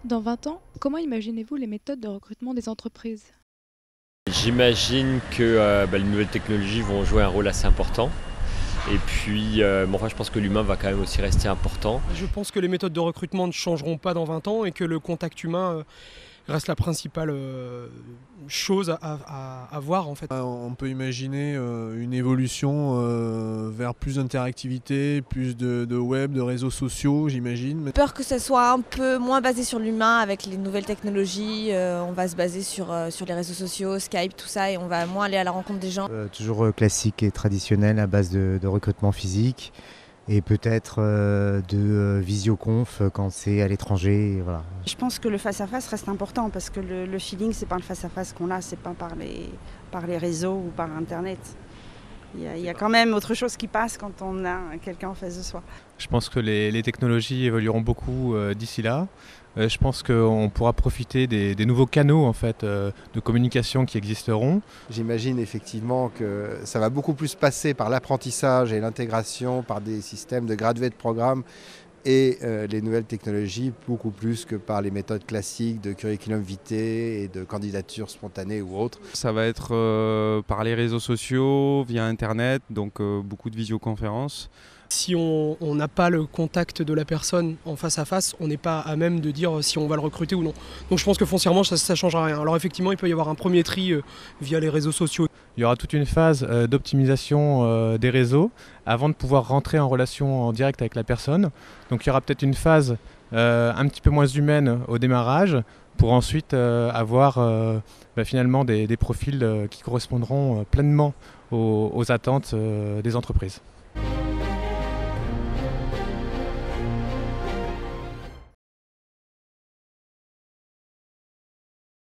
Dans 20 ans, comment imaginez-vous les méthodes de recrutement des entreprises? J'imagine que les nouvelles technologies vont jouer un rôle assez important. Et puis, enfin, je pense que l'humain va quand même aussi rester important. Je pense que les méthodes de recrutement ne changeront pas dans 20 ans et que le contact humain reste la principale chose à voir en fait. On peut imaginer une évolution vers plus d'interactivité, plus de web, de réseaux sociaux, j'imagine. Peur que ce soit un peu moins basé sur l'humain avec les nouvelles technologies. On va se baser sur les réseaux sociaux, Skype, tout ça, et on va moins aller à la rencontre des gens. Toujours classique et traditionnel à base de recrutement physique et peut-être de visioconf quand c'est à l'étranger. Voilà. Je pense que le face-à-face reste important parce que le feeling, c'est pas le face-à-face qu'on a, c'est pas par les réseaux ou par Internet. Il y a quand même autre chose qui passe quand on a quelqu'un en face de soi. Je pense que les technologies évolueront beaucoup d'ici là. Je pense qu'on pourra profiter des nouveaux canaux en fait, de communication qui existeront. J'imagine effectivement que ça va beaucoup plus passer par l'apprentissage et l'intégration par des systèmes de gradués de programme et les nouvelles technologies beaucoup plus que par les méthodes classiques de curriculum vitae et de candidature spontanée ou autre. Ça va être par les réseaux sociaux, via Internet, donc beaucoup de visioconférences. Si on n'a pas le contact de la personne en face à face, on n'est pas à même de dire si on va le recruter ou non. Donc je pense que foncièrement ça ne changera rien. Alors effectivement il peut y avoir un premier tri via les réseaux sociaux. Il y aura toute une phase d'optimisation des réseaux avant de pouvoir rentrer en relation en direct avec la personne. Donc il y aura peut-être une phase un petit peu moins humaine au démarrage pour ensuite avoir finalement des profils qui correspondront pleinement aux attentes des entreprises.